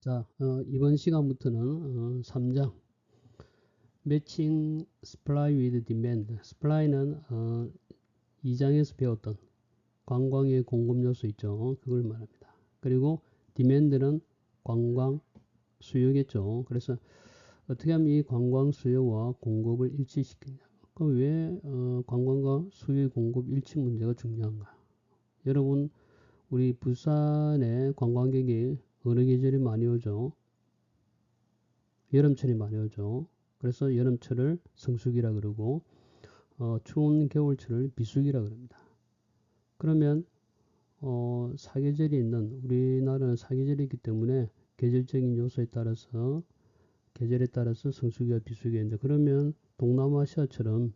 자, 이번 시간부터는 3장 Matching Supply with Demand. Supply는 2장에서 배웠던 관광의 공급 요소 있죠. 그걸 말합니다. 그리고 Demand는 관광 수요겠죠. 그래서 어떻게 하면 이 관광 수요와 공급을 일치시키냐. 그럼 왜 관광과 수요의 공급 일치 문제가 중요한가? 여러분, 우리 부산에 관광객이 어느 계절이 많이 오죠? 여름철이 많이 오죠. 그래서 여름철을 성수기라 그러고 추운 겨울철을 비수기라 그럽니다. 그러면 사계절이 있는 우리나라는 사계절이 있기 때문에 계절적인 요소에 따라서 계절에 따라서 성수기와 비수기가 있는데, 그러면 동남아시아처럼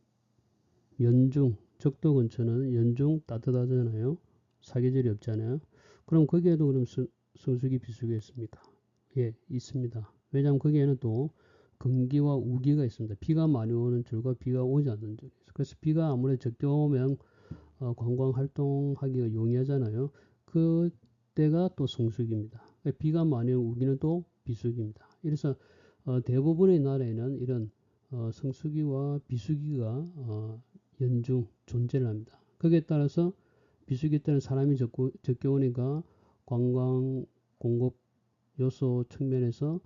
연중 적도 근처는 연중 따뜻하잖아요. 사계절이 없잖아요. 그럼 거기에도 그럼 성수기 비수기가 있습니까? 예, 있습니다. 왜냐하면 거기에는 또 건기와 우기가 있습니다. 비가 많이 오는 줄과 비가 오지 않는 줄이 있어요. 그래서 비가 아무래도 적게 오면 관광 활동하기가 용이하잖아요. 그때가 또 성수기입니다. 비가 많이 오는 우기는 또 비수기입니다. 그래서 대부분의 나라에는 이런 성수기와 비수기가 연중 존재를 합니다. 거기에 따라서 비수기 때는 사람이 적게 오니까 관광 공급 요소 측면에서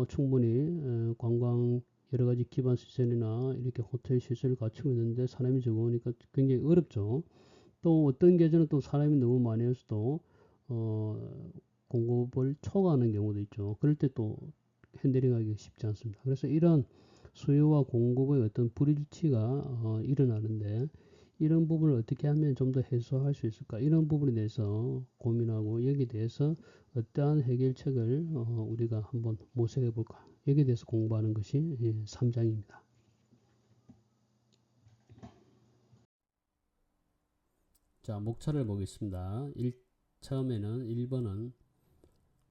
충분히 관광 여러 가지 기반 시설이나 이렇게 호텔 시설을 갖추고 있는데 사람이 적으니까 굉장히 어렵죠. 또 어떤 계절은 또 사람이 너무 많이 와서 또 공급을 초과하는 경우도 있죠. 그럴 때 또 핸들링하기가 쉽지 않습니다. 그래서 이런 수요와 공급의 어떤 불일치가 일어나는데, 이런 부분을 어떻게 하면 좀 더 해소할 수 있을까? 이런 부분에 대해서 고민하고 여기에 대해서 어떠한 해결책을 우리가 한번 모색해 볼까? 여기에 대해서 공부하는 것이 3장입니다. 자, 목차를 보겠습니다. 처음에는 1번은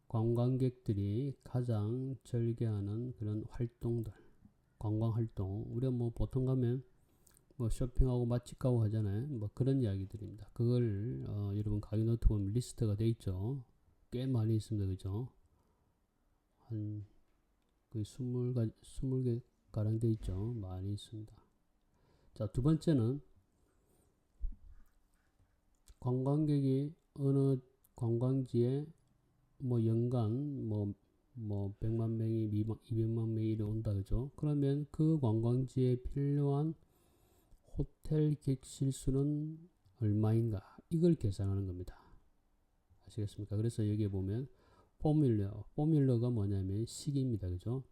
관광객들이 가장 즐겨하는 그런 활동들, 관광 활동. 우리가 뭐 보통 가면 뭐 쇼핑하고 맛집 가고 하잖아요. 뭐 그런 이야기들입니다. 그걸 여러분 강의 노트 보면 리스트가 돼 있죠. 꽤 많이 있습니다. 그죠? 한 거의 20개 가량 돼 있죠. 많이 있습니다. 자, 두 번째는 관광객이 어느 관광지에 뭐 연간 뭐 100만 명이 200만 명이 이래 온다 그죠? 그러면 그 관광지에 필요한 호텔 객실 수는 얼마인가? 이걸 계산하는 겁니다. 아시겠습니까? 그래서 여기에 보면 포뮬러가 뭐냐면 식입니다. 그죠?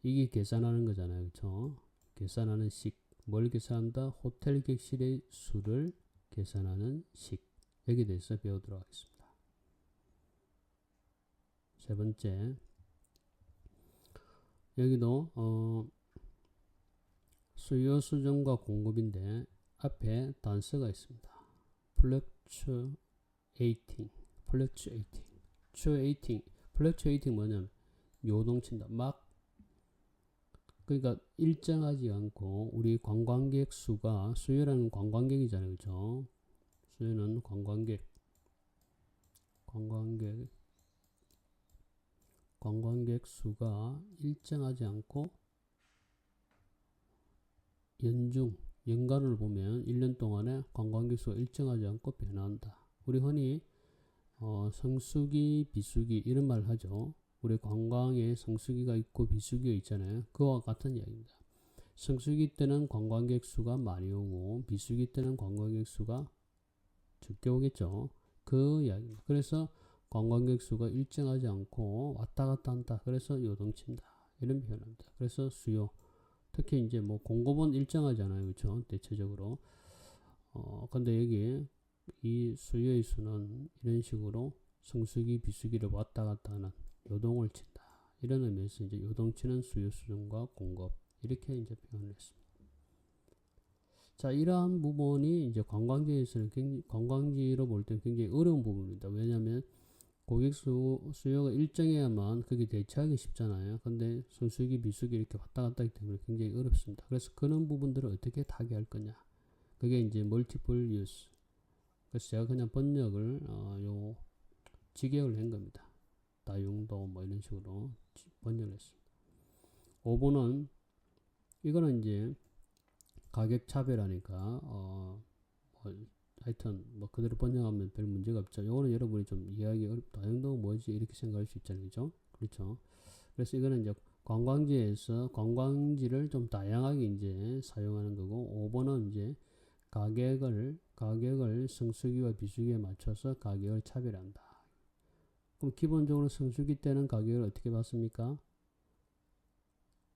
이게 계산하는 거잖아요. 그죠? 계산하는 식. 뭘 계산한다? 호텔 객실의 수를 계산하는 식. 여기에 대해서 배우도록 하겠습니다. 세 번째, 여기도 수요 수정과 공급인데 앞에 단서가 있습니다. fluctuating 뭐냐면 요동친다. 그러니까 일정하지 않고, 우리 관광객 수가, 수요라는 관광객이잖아요. 그죠? 수요는 관광객 수가 일정하지 않고 연간을 보면 1년 동안에 관광객 수가 일정하지 않고 변화한다. 우리 흔히 성수기, 비수기 이런 말을 하죠. 우리 관광에 성수기가 있고 비수기가 있잖아요. 그와 같은 이야기입니다. 성수기 때는 관광객 수가 많이 오고 비수기 때는 관광객 수가 적게 오겠죠. 그 이야기입니다. 그래서 관광객 수가 일정하지 않고 왔다 갔다 한다. 그래서 요동친다. 이런 표현입니다. 그래서 수요, 특히 이제 뭐 공급은 일정하잖아요. 그렇죠? 대체적으로. 근데 여기 이 수요의 수는 이런 식으로 성수기, 비수기를 왔다 갔다 하는 요동을 친다. 이런 의미에서 이제 요동치는 수요 수준과 공급, 이렇게 이제 표현을 했습니다. 자, 이러한 부분이 이제 관광지로 볼 때 굉장히 어려운 부분입니다. 왜냐하면 고객 수요가 일정해야만 그게 대체하기 쉽잖아요. 근데 성수기, 비수기 이렇게 왔다 갔다 하기 때문에 굉장히 어렵습니다. 그래서 그런 부분들을 어떻게 타개할 거냐. 그게 이제 멀티플 유스. 그래서 제가 그냥 번역을 직역을 한 겁니다. 다용도 뭐 이런 식으로 번역을 했습니다. 5번은 이거는 이제 가격 차별하니까 뭐 하여튼 뭐 그대로 번역하면 별 문제가 없죠. 요거는 여러분이 좀 이해하기 어렵다. 다용도가 뭐지 이렇게 생각할 수 있잖아요. 그죠? 그렇죠. 그래서 이거는 이제 관광지에서 관광지를 좀 다양하게 이제 사용하는 거고, 5번은 이제 가격을 성수기와 비수기에 맞춰서 가격을 차별한다. 그럼 기본적으로 성수기 때는 가격을 어떻게 받습니까?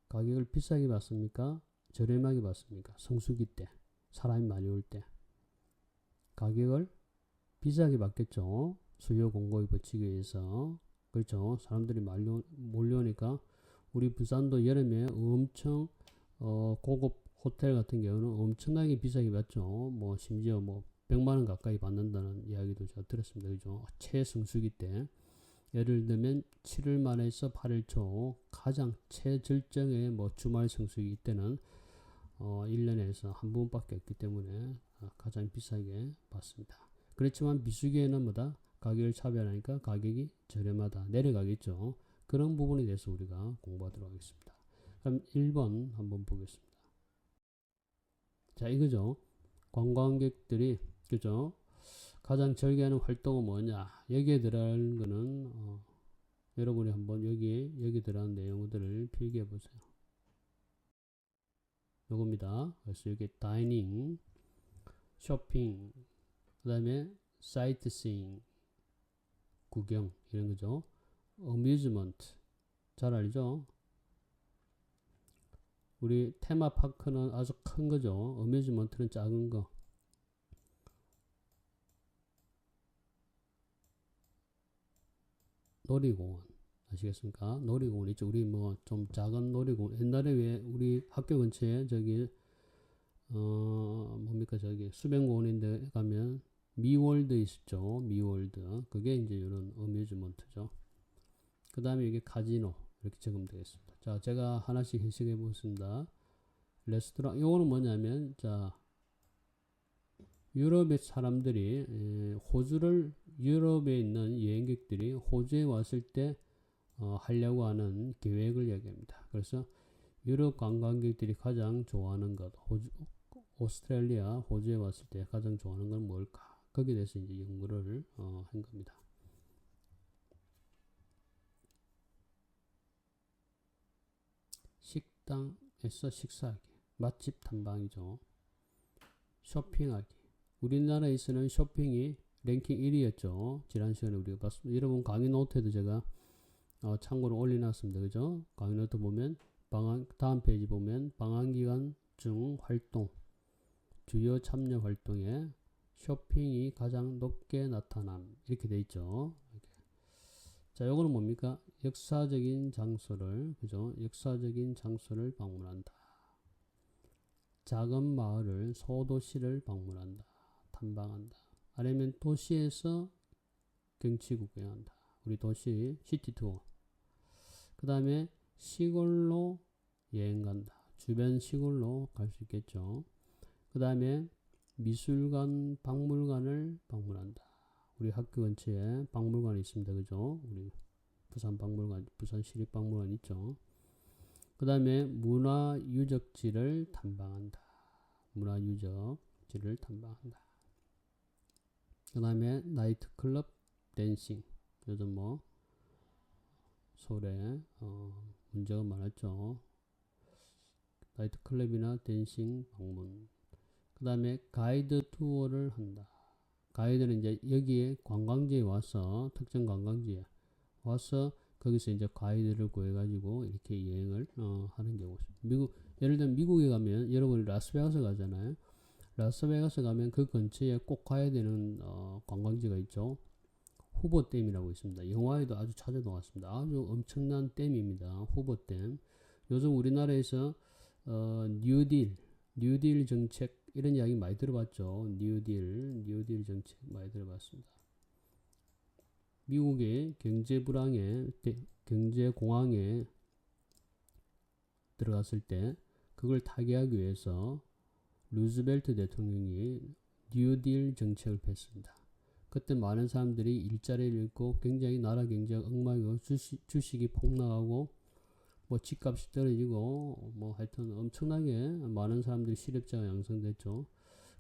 가격을 비싸게 받습니까? 저렴하게 받습니까? 성수기 때 사람이 많이 올 때 가격을 비싸게 받겠죠. 수요 공급의 법칙에 의해서. 그렇죠. 사람들이 몰려오니까 우리 부산도 여름에 엄청 고급 호텔 같은 경우는 엄청나게 비싸게 받죠. 뭐 심지어 뭐 100만 원 가까이 받는다는 이야기도 제가 들었습니다. 그죠? 최성수기 때 예를 들면 7월 말에서 8월 초 가장 최절정의 뭐 주말 성수기 때는 1년에서 한 번밖에 없기 때문에 가장 비싸게 받습니다. 그렇지만 비수기에는 뭐다? 가격을 차별하니까 가격이 저렴하다. 내려가겠죠. 그런 부분에 대해서 우리가 공부하도록 하겠습니다. 그럼 1번 한번 보겠습니다. 자, 이거죠. 관광객들이, 그죠? 가장 즐겨하는 활동은 뭐냐? 여기에 들어가는 거는, 여러분이 한번 여기 들어가는 내용들을 필기해 보세요. 요겁니다. 그래서 여기 다이닝, 쇼핑, 그 다음에 사이트시잉, 구경, 이런 거죠. 어뮤즈먼트, 잘 알죠? 우리 테마파크는 아주 큰 거죠. 어뮤즈먼트는 작은 거. 놀이공원 아시겠습니까? 놀이공원 있죠. 우리 뭐 좀 작은 놀이공원. 옛날에 왜 우리 학교 근처에 저기 뭡니까 저기 수변공원인데 가면 미월드 있었죠. 미월드. 그게 이제 이런 어뮤즈먼트죠. 그 다음에 이게 카지노 이렇게 적으면 되겠습니다. 자, 제가 하나씩 해석해 보겠습니다. 레스토랑, 이거는 뭐냐면, 자, 유럽의 사람들이, 유럽에 있는 여행객들이 호주에 왔을 때, 하려고 하는 계획을 얘기합니다. 그래서 유럽 관광객들이 가장 좋아하는 것, 오스트레일리아, 호주에 왔을 때 가장 좋아하는 건 뭘까? 거기에 대해서 이제 연구를, 한 겁니다. 식당에서 식사하기, 맛집 탐방이죠. 쇼핑하기. 우리나라에서는 쇼핑이 랭킹 1위였죠. 지난 시간에 우리가 봤습니다. 여러분 강의 노트에도 제가 참고로 올려놨습니다. 그죠? 강의 노트 보면 다음 페이지 보면 방학기간 중 활동, 주요 참여 활동에 쇼핑이 가장 높게 나타남 이렇게 돼 있죠. 이렇게. 자, 요거는 뭡니까? 역사적인 장소를, 그죠? 역사적인 장소를 방문한다. 작은 마을을, 소도시를 방문한다. 탐방한다. 아니면 도시에서 경치 구경한다. 우리 도시 시티 투어. 그 다음에 시골로 여행 간다. 주변 시골로 갈 수 있겠죠. 그 다음에 미술관, 박물관을 방문한다. 우리 학교 근처에 박물관이 있습니다. 그죠? 우리 부산 박물관, 부산 시립박물관 있죠. 그 다음에 문화유적지를 탐방한다. 문화유적지를 탐방한다. 그 다음에 나이트클럽, 댄싱. 요즘 뭐 서울에 문제가 많았죠. 나이트클럽이나 댄싱 방문. 그 다음에 가이드 투어를 한다. 가이드는 이제 여기에 관광지에 와서, 특정 관광지에 와서 거기서 이제 가이드를 구해가지고 이렇게 여행을 하는 경우. 예를 들면 미국에 가면 여러분이 라스베가스 가잖아요. 라스베가스 가면 그 근처에 꼭 가야 되는 관광지가 있죠. 후보댐이라고 있습니다. 영화에도 아주 자주 나왔습니다. 아주 엄청난 댐입니다. 후보댐. 요즘 우리나라에서 뉴딜 정책 이런 이야기 많이 들어봤죠. 뉴딜 정책 많이 들어봤습니다. 미국의 경제공황에 들어갔을 때 그걸 타개하기 위해서 루즈벨트 대통령이 뉴딜 정책을 폈습니다. 그때 많은 사람들이 일자리를 잃고 굉장히 나라 경제가 엉망이고 주식이 폭락하고 뭐 집값이 떨어지고 뭐 하여튼 엄청나게 많은 사람들이 실업자가 양성됐죠.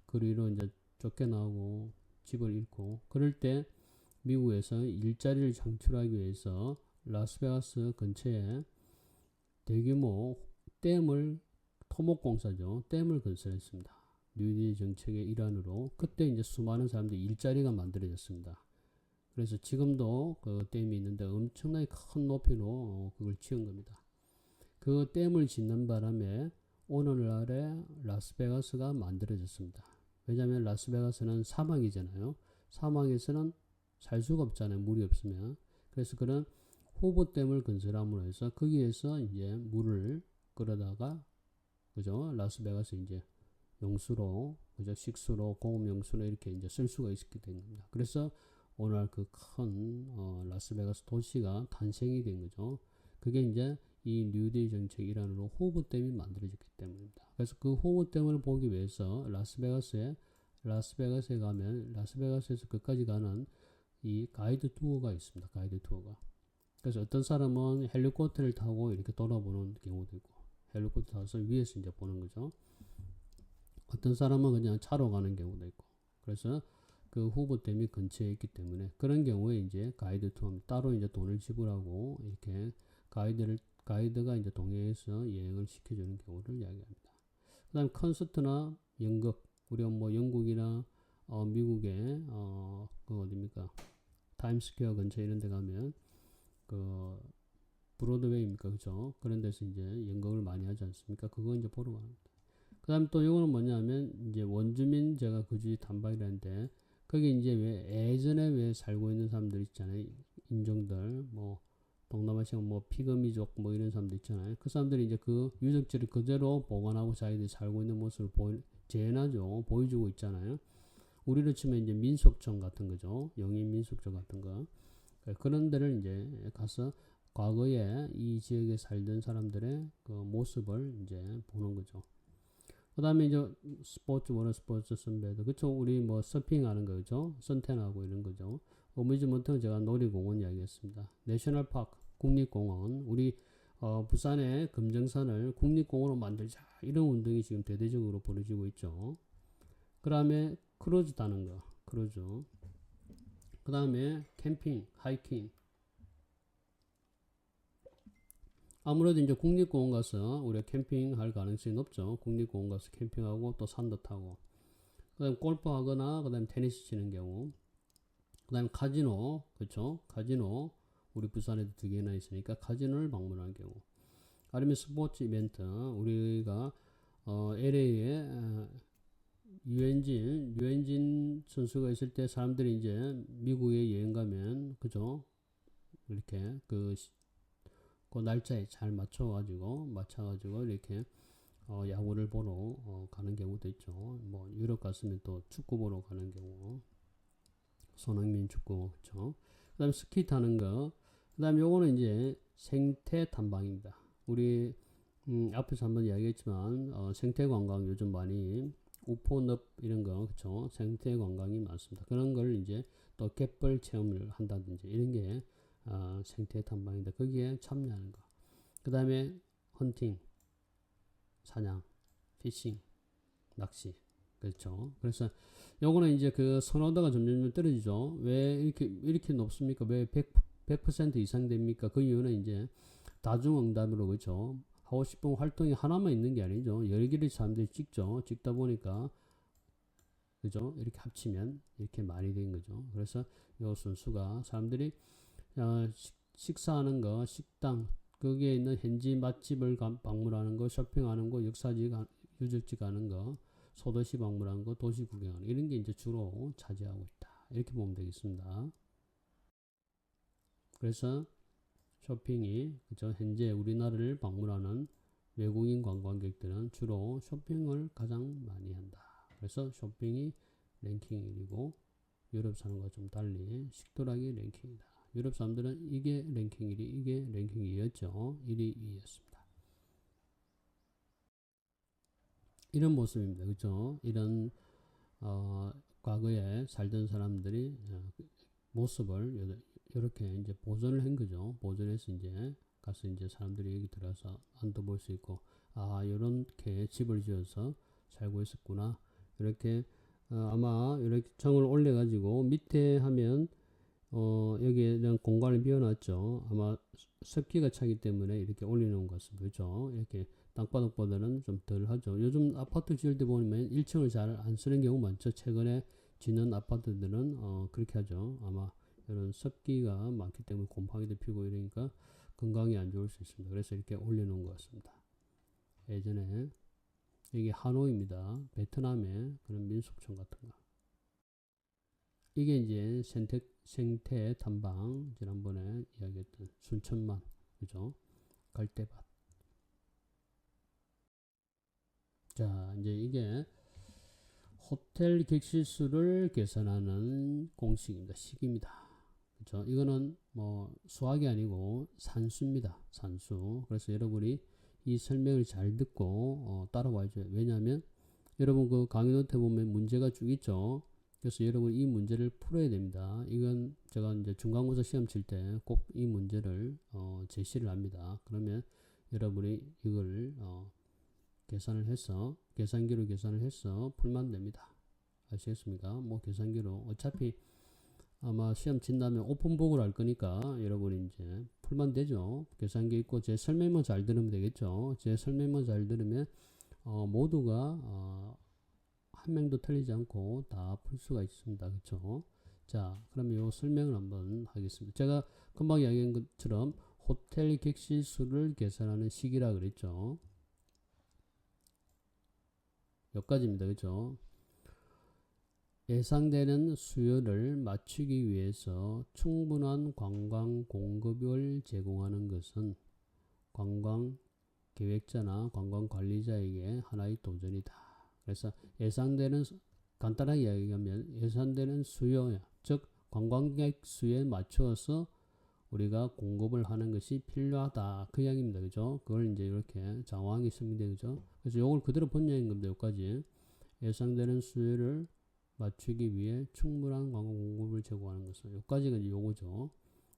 그리로 이제 쫓겨나고 집을 잃고 그럴 때 미국에서 일자리를 창출하기 위해서 라스베가스 근처에 대규모 댐을 토목공사죠. 댐을 건설했습니다. 뉴딜 정책의 일환으로 그때 이제 수많은 사람들이 일자리가 만들어졌습니다. 그래서 지금도 그 댐이 있는데 엄청나게 큰 높이로 그걸 지은 겁니다. 그 댐을 짓는 바람에 오늘날의 라스베가스가 만들어졌습니다. 왜냐하면 라스베가스는 사막이잖아요. 사막에서는 살 수가 없잖아요. 물이 없으면. 그래서 그런 호보댐을 건설함으로 해서 거기에서 이제 물을 끌어다가 그죠? 라스베가스 이제 용수로 그죠? 식수로 공업 용수로 이렇게 이제 쓸 수가 있게 된 겁니다. 그래서 오늘 그 큰 라스베가스 도시가 탄생이 된 거죠. 그게 이제 이 뉴딜 정책 일환으로 호보댐이 만들어졌기 때문입니다. 그래서 그 호보댐을 보기 위해서 라스베가스에 가면 라스베가스에서 끝까지 가는 이 가이드 투어가 있습니다. 가이드 투어가. 그래서 어떤 사람은 헬리콥터를 타고 이렇게 돌아보는 경우도 있고 헬리콥터 타서 위에서 이제 보는 거죠. 어떤 사람은 그냥 차로 가는 경우도 있고 그래서 그 호보댐이 근처에 있기 때문에 그런 경우에 이제 가이드 투어 따로 이제 돈을 지불하고 이렇게 가이드가 이제 동행해서 여행을 시켜주는 경우를 이야기합니다. 그 다음에 콘서트나 연극 우리가 뭐 영국이나 미국의 그 어디입니까 타임스퀘어 근처 이런 데 가면 그 브로드웨이입니까 그죠 그런 데서 이제 연극을 많이 하지 않습니까 그거 이제 보러 갑니다. 그 다음에 또 이거는 뭐냐면 이제 원주민 제가 거주지 단박이라는데 거기 이제 왜 예전에 왜 살고 있는 사람들 있잖아요 인종들 뭐 동남아시아 뭐 피그미족 뭐 이런 사람들 있잖아요 그 사람들이 이제 그 유적지를 그대로 보관하고 자기들이 살고 있는 모습을 재현하죠 보여주고 있잖아요 우리로 치면 이제 민속촌 같은 거죠 영인 민속촌 같은 거 그런 데를 이제 가서 과거에 이 지역에 살던 사람들의 그 모습을 이제 보는 거죠. 그 다음에 이제 워터 스포츠 선배도 그쵸 우리 뭐 서핑하는 거죠 선탠하고 이런 거죠. 어뮤즈먼트는 제가 놀이공원 이야기했습니다. 내셔널 파크 국립공원 우리 부산의 금정산을 국립공원으로 만들자 이런 운동이 지금 대대적으로 벌어지고 있죠. 그 다음에 크루즈 타는 거 크루즈 그 다음에 캠핑 하이킹 아무래도 이제 국립공원 가서 우리가 캠핑할 가능성이 높죠. 국립공원 가서 캠핑하고 또 산도 타고 그 다음에 골프 하거나 그 다음에 테니스 치는 경우 그 다음에 카지노 그렇죠 카지노 우리 부산에도 2개나 있으니까 카지노를 방문하는 경우 아니면 스포츠 이벤트 우리가 LA에 유현진 선수가 있을 때 사람들이 이제 미국에 여행 가면 그죠 이렇게 그 날짜에 잘 맞춰가지고 이렇게 야구를 보러 가는 경우도 있죠. 뭐 유럽 갔으면 또 축구 보러 가는 경우 손흥민 축구 그렇죠. 그다음에 스키 타는 거 그다음에 요거는 이제 생태 탐방입니다. 우리 앞에서 한번 이야기했지만 생태 관광 요즘 많이 우포늪 이런 거 그렇죠. 생태 관광이 많습니다. 그런 걸 이제 또 갯벌 체험을 한다든지 이런 게 생태 탐방인데 거기에 참여하는 거. 그 다음에 헌팅, 사냥, 피싱, 낚시. 그렇죠. 그래서 요거는 이제 그 선호도가 점점 떨어지죠. 왜 이렇게 높습니까? 왜 100% 이상 됩니까? 그 이유는 이제 다중응답으로 그렇죠. 하고 싶은 활동이 하나만 있는 게 아니죠. 여러 개를 사람들이 찍죠. 찍다 보니까 그죠? 이렇게 합치면 이렇게 많이 된 거죠. 그래서 요 순수가 사람들이 식사하는 거, 식당, 거기에 있는 현지 맛집을 방문하는 거, 쇼핑하는 거, 유적지 가는 거, 소도시 방문하는 거, 도시 구경하는 거, 이런 게 이제 주로 차지하고 있다. 이렇게 보면 되겠습니다. 그래서 쇼핑이 그죠? 현재 우리나라를 방문하는 외국인 관광객들은 주로 쇼핑을 가장 많이 한다. 그래서 쇼핑이 랭킹 1이고 유럽 사는 것과 좀 달리 식도락이 랭킹이다. 유럽 사람들은 이게 랭킹 1이 이게 랭킹 2였죠. 1위 2였습니다. 이런 모습입니다. 그죠? 이런 과거에 살던 사람들이 모습을 이렇게 이제 보존을 한 거죠. 보존해서 이제 가서 이제 사람들이 여기 들어가서 안도 볼 수 있고, 아, 이렇게 집을 지어서 살고 있었구나. 이렇게 아마 이렇게 정을 올려가지고 밑에 하면 여기에 대한 공간을 비워놨죠. 아마 습기가 차기 때문에 이렇게 올려놓은 것 같습니다. 그죠? 이렇게 땅바닥보다는 좀 덜 하죠. 요즘 아파트 지을 때 보면 1층을 잘 안 쓰는 경우 많죠. 최근에 짓는 아파트들은 그렇게 하죠. 아마 이런 습기가 많기 때문에 곰팡이도 피고 이러니까 건강에 안 좋을 수 있습니다. 그래서 이렇게 올려놓은 것 같습니다. 예전에 이게 하노이입니다. 베트남의 그런 민속촌 같은 거. 이게 이제 생태 탐방, 지난번에 이야기했던 순천만, 그죠? 갈대밭. 자, 이제 이게 호텔 객실수를 계산하는 공식입니다. 식입니다. 그죠? 이거는 뭐 수학이 아니고 산수입니다. 산수. 그래서 여러분이 이 설명을 잘 듣고 따라와줘요. 왜냐하면 여러분 그 강의 노트에 보면 문제가 쭉 있죠. 그래서 여러분 이 문제를 풀어야 됩니다. 이건 제가 이제 중간고사 시험 칠 때 꼭 이 문제를 제시를 합니다. 그러면 여러분이 이걸 계산을 해서 계산기로 계산을 해서 풀면 됩니다. 아시겠습니까? 뭐 계산기로 어차피 아마 시험 친다면 오픈북을 할 거니까 여러분이 이제 풀면 되죠. 계산기 있고 제 설명만 잘 들으면 되겠죠. 제 설명만 잘 들으면 모두가 한 명도 틀리지 않고 다 풀 수가 있습니다. 그렇죠? 자, 그러면 이 설명을 한번 하겠습니다. 제가 금방 이야기한 것처럼 호텔 객실 수를 계산하는 식이라 그랬죠. 여기까지입니다. 그렇죠? 예상되는 수요를 맞추기 위해서 충분한 관광 공급을 제공하는 것은 관광 계획자나 관광 관리자에게 하나의 도전이다. 그래서 예상되는, 간단하게 이야기하면 예상되는 수요, 즉 관광객 수에 맞추어서 우리가 공급을 하는 것이 필요하다. 그 이야기입니다. 그죠? 그걸 이제 이렇게 장황하게 쓰면 되죠. 그래서 이걸 그대로 번역한 겁니다. 여기까지. 예상되는 수요를 맞추기 위해 충분한 관광 공급을 제공하는 것은, 여기까지가 이제 요거죠.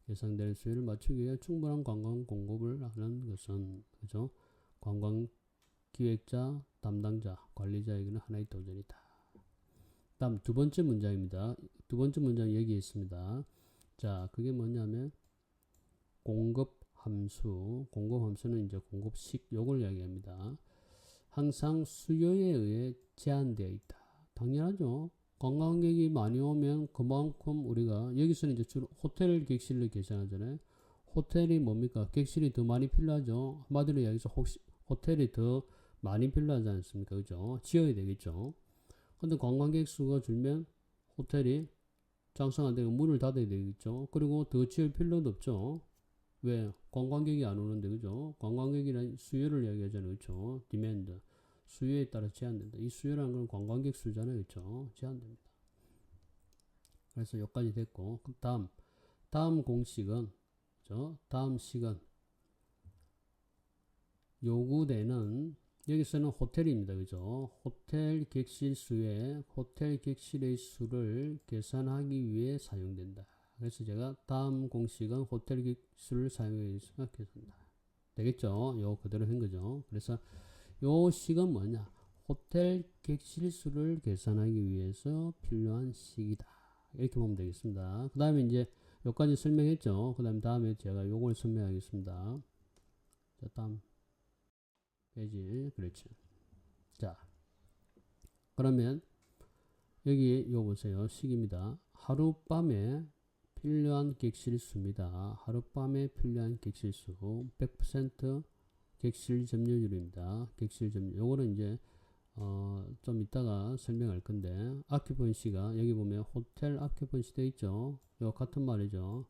예상되는 수요를 맞추기 위해 충분한 관광 공급을 하는 것은, 그죠? 관광 기획자, 담당자, 관리자에게는 하나의 도전이다. 다음 두 번째 문장입니다. 두 번째 문장 여기 있습니다. 자, 그게 뭐냐면 공급 함수, 공급 함수는 이제 공급식 요걸 이야기합니다. 항상 수요에 의해 제한되어 있다. 당연하죠. 관광객이 많이 오면 그만큼 우리가 여기서는 이제 주로 호텔 객실을 계산하잖아요. 호텔이 뭡니까? 객실이 더 많이 필요하죠. 한마디로 이야기해서 호텔이 더 많이 필요하지 않습니까? 그죠? 지어야 되겠죠. 근데 관광객 수가 줄면 호텔이 장사 안 되고 문을 닫아야 되겠죠. 그리고 더 지을 필요도 없죠. 왜? 관광객이 안 오는데, 그죠? 관광객이란 수요를 이야기하잖아요. 그죠? 디맨드. 수요에 따라 제한된다. 이 수요라는 건 관광객 수잖아요. 그죠? 제한됩니다. 그래서 여기까지 됐고, 다음 공식은, 그죠? 다음 식은 요구되는, 여기서는 호텔입니다. 그죠? 호텔 객실 수에 호텔 객실의 수를 계산하기 위해 사용된다. 그래서 제가 다음 공식은 호텔 객실을 사용해서 계산한다. 되겠죠? 요 그대로 한 거죠. 그래서 요 식은 뭐냐? 호텔 객실 수를 계산하기 위해서 필요한 식이다. 이렇게 보면 되겠습니다. 그 다음에 이제 여기까지 설명했죠. 그 다음에 제가 요걸 설명하겠습니다. 자, 다음 페이지. 그렇죠. 자, 그러면 여기 요 보세요. 식입니다. 하룻밤에 필요한 객실 수입니다. 하룻밤에 필요한 객실 수 100% 객실 점유율입니다. 객실 점유. 요거는 이제 좀 이따가 설명할 건데, 아큐펀시가 여기 보면 호텔 아큐펀시 되어 있죠. 요 같은 말이죠.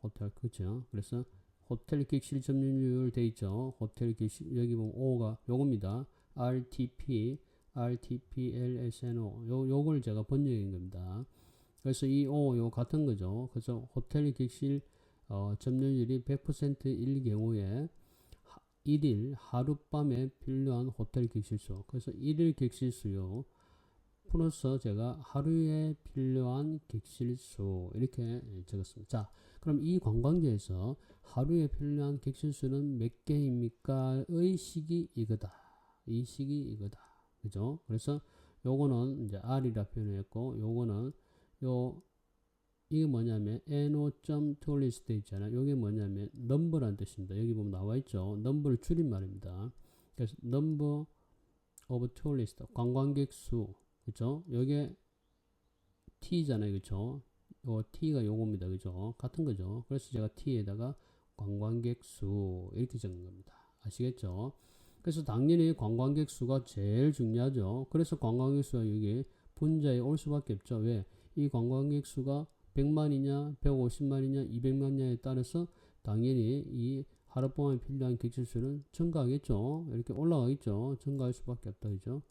호텔, 그죠? 그래서 호텔 객실 점유율 되어 있죠. 호텔 객실, 여기 보면 O가 요겁니다. RTP, RTPLSNO. 요걸 제가 번역한 겁니다. 그래서 이 O, 요 같은 거죠. 그래서 호텔 객실 점유율이 100%일 경우에 1일 하룻밤에 필요한 호텔 객실수. 그래서 1일 객실수요. 풀어서 제가 하루에 필요한 객실수 이렇게 적었습니다. 자, 그럼 이 관광지에서 하루에 필요한 객실수는 몇 개입니까? 의 식이 이거다. 이 식이 이거다. 그죠? 그래서 요거는 이제 R이라 표현했고, 요거는 이게 뭐냐면 no.tourist 있잖아요. 이게 뭐냐면 number란 뜻입니다. 여기 보면 나와 있죠. number를 줄인 말입니다. 그래서 number of tourist 관광객 수, 그죠? 여기에 t잖아요, 그죠? 요 t가 요겁니다, 그죠? 같은 거죠. 그래서 제가 t에다가 관광객 수 이렇게 적은 겁니다. 아시겠죠? 그래서 당연히 관광객 수가 제일 중요하죠. 그래서 관광객 수가 여기 분자에 올 수밖에 없죠. 왜? 이 관광객 수가 100만이냐, 150만이냐, 200만이냐에 따라서 당연히 이 하룻밤에 필요한 객실수는 증가하겠죠. 이렇게 올라가겠죠. 증가할 수밖에 없다, 그죠?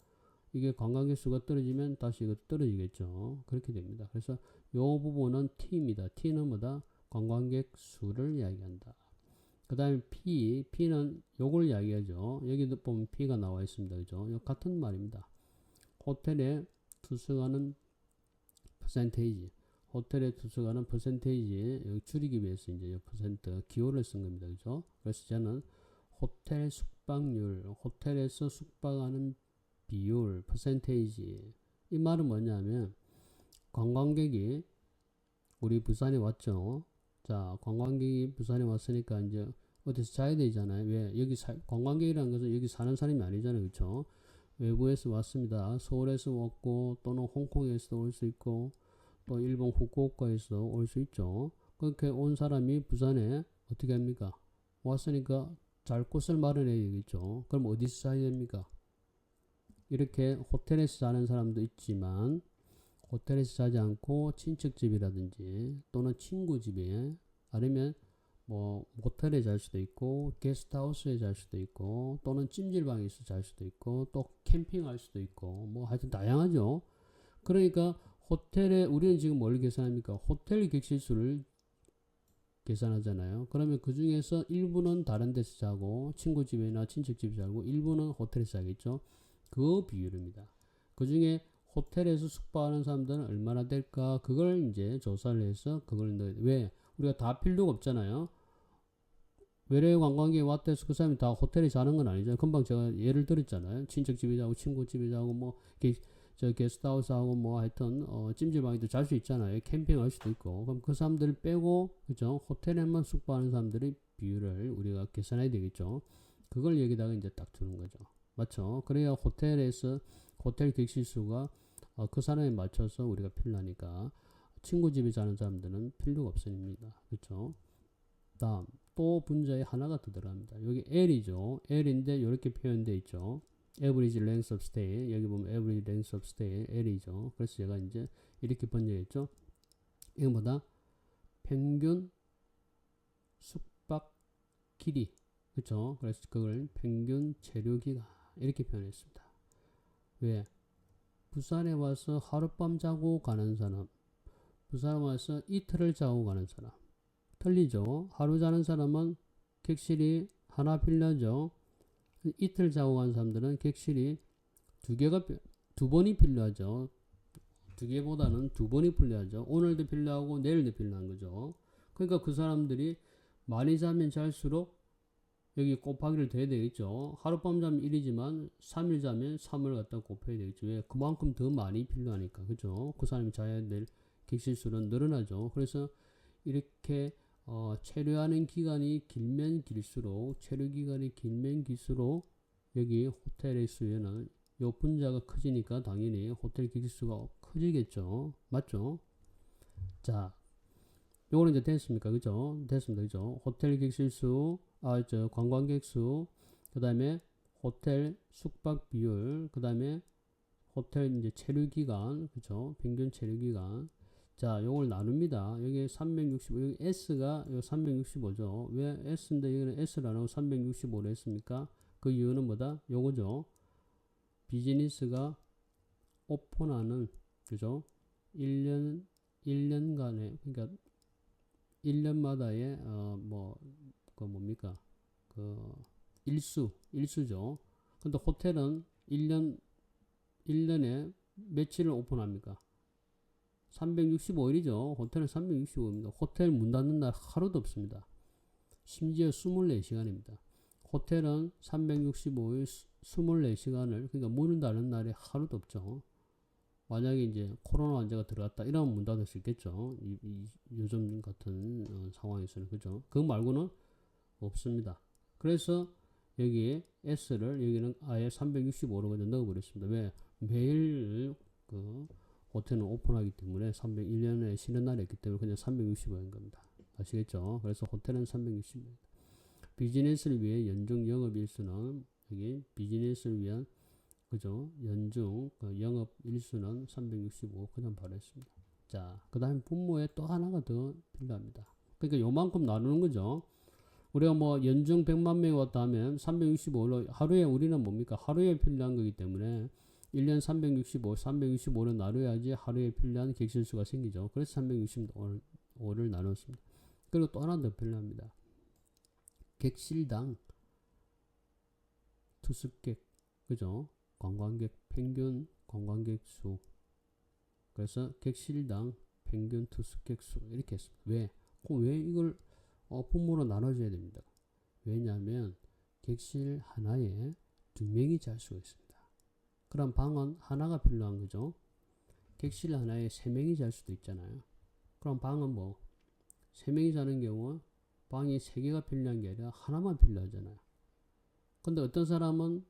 이게 관광객 수가 떨어지면 다시 이것도 떨어지겠죠. 그렇게 됩니다. 그래서 요 부분은 T입니다. T는 뭐다? 관광객 수를 이야기한다. 그 다음에 P는 요걸 이야기하죠. 여기도 보면 P가 나와 있습니다. 그죠? 요 같은 말입니다. 호텔에 투숙하는 퍼센테이지. 호텔에 투숙하는 퍼센테이지 여기 줄이기 위해서 이제 요 퍼센트 기호를 쓴 겁니다. 그죠? 그래서 저는 호텔 숙박률, 호텔에서 숙박하는 비율, 퍼센테이지. 이 말은 뭐냐면 관광객이 우리 부산에 왔죠. 자, 관광객이 부산에 왔으니까 이제 어디서 자야 되잖아요. 왜? 여기 관광객이라는 것은 여기 사는 사람이 아니잖아요. 그렇죠? 외부에서 왔습니다. 서울에서 왔고 또는 홍콩에서 올 수 있고 또 일본 후쿠오카에서 올 수 있죠. 그렇게 온 사람이 부산에 어떻게 합니까? 왔으니까 잘 곳을 마련해야 되겠죠. 그럼 어디서 자야 됩니까? 이렇게 호텔에서 자는 사람도 있지만 호텔에서 자지 않고 친척집이라든지 또는 친구집에 아니면 뭐 모텔에 잘 수도 있고 게스트하우스에 잘 수도 있고 또는 찜질방에서 잘 수도 있고 또 캠핑할 수도 있고 뭐 하여튼 다양하죠. 그러니까 호텔에 우리는 지금 뭘 계산합니까? 호텔 객실수를 계산하잖아요. 그러면 그 중에서 일부는 다른 데서 자고 친구집이나 친척집에 자고 일부는 호텔에서 자겠죠. 그 비율입니다. 그 중에 호텔에서 숙박하는 사람들은 얼마나 될까? 그걸 이제 조사를 해서 그걸 왜? 우리가 다 필요가 없잖아요. 외래 관광객이 왔다 해서 그 사람이 다 호텔에 자는 건 아니잖아요. 금방 제가 예를 들었잖아요. 친척집에 자고 친구집에 자고 뭐 저 게스트하우스하고 뭐 하여튼 찜질방에도 잘 수 있잖아요. 캠핑할 수도 있고. 그럼 그 사람들을 빼고 그죠? 호텔에만 숙박하는 사람들의 비율을 우리가 계산해야 되겠죠. 그걸 여기다가 이제 딱 주는 거죠. 맞죠? 그래야 호텔에서 호텔 객실수가 그 사람에 맞춰서 우리가 필요하니까 친구 집에 자는 사람들은 필요가 없습니다. 그렇죠? 다음 또 분자에 하나가 더 들어갑니다. 여기 L이죠. L인데 이렇게 표현되어 있죠. Average length of stay. 여기 보면 average length of stay L이죠. 그래서 제가 이제 이렇게 번역했죠. 이건 뭐다? 평균 숙박 길이. 그렇죠? 그래서 그걸 평균 체류 기간 이렇게 표현했습니다. 왜? 부산에 와서 하룻밤 자고 가는 사람, 부산에 와서 이틀을 자고 가는 사람. 틀리죠? 하루 자는 사람은 객실이 하나 필요하죠. 이틀 자고 간 사람들은 객실이 두 번이 필요하죠. 두 개보다는 두 번이 필요하죠. 오늘도 필요하고 내일도 필요한 거죠. 그러니까 그 사람들이 많이 자면 잘수록 여기 곱하기를 돼야 되겠죠. 하룻밤 자면 1이지만 3일 자면 3을 갖다 곱해야 되겠죠. 왜? 그만큼 더 많이 필요하니까. 그죠? 그 사람이 자야 될 객실수는 늘어나죠. 그래서 이렇게 체류하는 기간이 길면 길수록 체류 기간이 길면 길수록 여기 호텔의 수에는 요 분자가 커지니까 당연히 호텔 객실수가 커지겠죠. 맞죠? 자, 요거는 이제 됐습니까? 그죠? 됐습니다. 그죠? 호텔 객실수, 관광객 수, 그 다음에 호텔 숙박 비율, 그 다음에 호텔 이제 체류 기간, 그죠? 평균 체류 기간. 자, 요걸 나눕니다. 여기 365, 여기 S가 요 365죠. 왜 S인데 여기는 S를 안 하고 365로 했습니까? 그 이유는 뭐다? 요거죠. 비즈니스가 오픈하는, 그죠? 1년간에, 그러니까 1년마다의, 뭡니까? 일수죠. 근데 호텔은 1년에 며칠을 오픈합니까? 365일이죠. 호텔은 365일입니다. 호텔 문 닫는 날 하루도 없습니다. 심지어 24시간입니다. 호텔은 365일 24시간을, 그러니까 문을 닫는 날이 하루도 없죠. 만약에 이제 코로나 환자가 들어갔다 이러면 문 닫을 수 있겠죠. 요즘 같은 상황에서는. 그죠? 그거 말고는 없습니다. 그래서 여기 S를 여기는 아예 365로 그냥 넣어버렸습니다. 왜? 매일 그 호텔은 오픈하기 때문에 301년에 쉬는 날이 있기 때문에 그냥 365인 겁니다. 아시겠죠? 그래서 호텔은 365입니다. 비즈니스를 위해 연중 영업 일수는 여기 비즈니스를 위한 그죠? 연중 영업 일수는 365 그냥 바로 했습니다. 자, 그 다음에 분모에 또 하나가 더 필요합니다. 그러니까 요만큼 나누는 거죠. 우리가 뭐 연중 100만 명이 왔다 하면 365로 하루에 우리는 뭡니까? 하루에 필요한 거기 때문에 1년 365를 나눠야지 하루에 필요한 객실수가 생기죠. 그래서 365를 나눴습니다. 그리고 또 하나 더 필요합니다. 객실당 투숙객, 그죠? 관광객 평균 관광객 수. 그래서 객실당 평균 투숙객 수 이렇게 했습니다. 왜 이걸 분모로 나눠줘야 됩니다. 왜냐하면 객실 하나에 2명이 잘 수가 있습니다. 그럼 방은 하나가 필요한 거죠. 객실 하나에 3명이 잘 수도 있잖아요. 그럼 방은 뭐 3명이 자는 경우 방이 3개가 필요한 게 아니라 하나만 필요하잖아요. 근데 어떤 사람은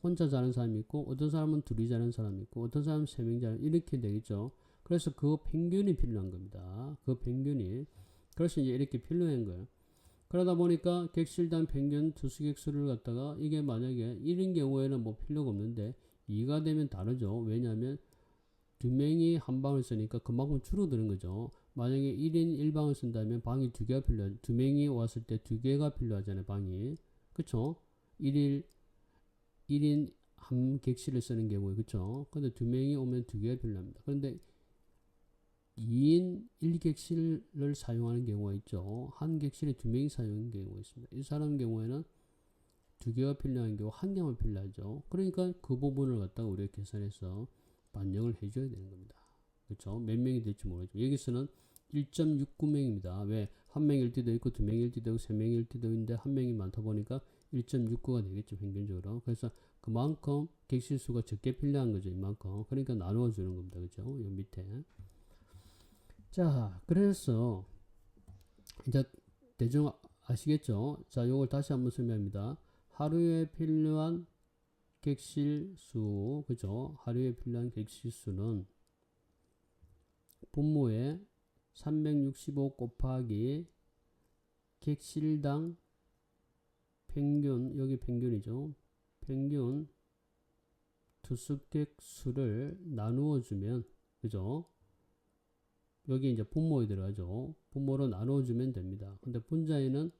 혼자 자는 사람이 있고 어떤 사람은 둘이 자는 사람이 있고 어떤 사람은 3명 자는 이렇게 되겠죠. 그래서 그 평균이 필요한 겁니다. 그 평균이. 그래서 이제 이렇게 필요한 거예요. 그러다 보니까 객실당 평균 투숙객 수를 갖다가 이게 만약에 1인 경우에는 뭐 필요가 없는데 2가 되면 다르죠. 왜냐하면 2명이 한 방을 쓰니까 그만큼 줄어드는 거죠. 만약에 1인 1방을 쓴다면 방이 2개가 필요하죠. 2명이 왔을 때 2개가 필요하잖아요. 방이. 그쵸? 1인 한 객실을 쓰는 경우에 그쵸? 근데 2명이 오면 2개가 필요합니다. 그런데 2인 1객실을 사용하는 경우가 있죠. 한 객실에 2명이 사용하는 경우가 있습니다. 이 사람 경우에는 2개가 필요한 경우 1개만 필요하죠. 그러니까 그 부분을 갖다가 우리가 계산해서 반영을 해줘야 되는 겁니다. 그렇죠? 몇 명이 될지 모르죠. 여기서는 1.69명입니다. 왜? 한 명일 때도 있고 2명일 때도 있고 3명일 때도 있는데 한 명이 많다 보니까 1.69가 되겠죠. 평균적으로. 그래서 그만큼 객실수가 적게 필요한 거죠. 이만큼. 그러니까 나누어 주는 겁니다. 그렇죠? 요 밑에. 자, 그래서 이제 대충 아시겠죠? 자, 요걸 다시 한번 설명합니다. 하루에 필요한 객실수, 그죠? 하루에 필요한 객실수는 분모에 365 곱하기 객실당 평균, 여기 평균이죠. 평균 투숙객 수를 나누어 주면, 그죠? 여기 이제 분모에 들어가죠. 분모로 나누어 주면 됩니다. 근데 분자에는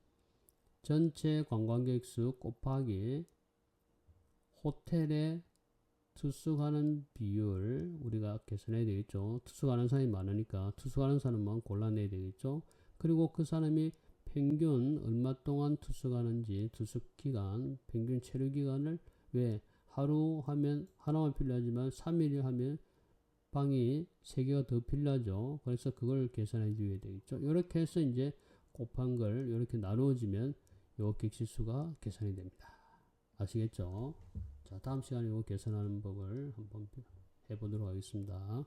전체 관광객 수 곱하기 호텔에 투숙하는 비율 우리가 계산해야 되겠죠. 투숙하는 사람이 많으니까 투숙하는 사람만 골라내야 되겠죠. 그리고 그 사람이 평균 얼마 동안 투숙하는지 투숙기간 평균 체류기간을 왜 하루 하면 하나만 필요하지만 3일 하면 방이 3개가 더 필요하죠. 그래서 그걸 계산해 줘야 되겠죠. 이렇게 해서 이제 곱한 걸 이렇게 나누어지면 요 객실수가 계산이 됩니다. 아시겠죠? 자, 다음 시간에 요 계산하는 법을 한번 해보도록 하겠습니다.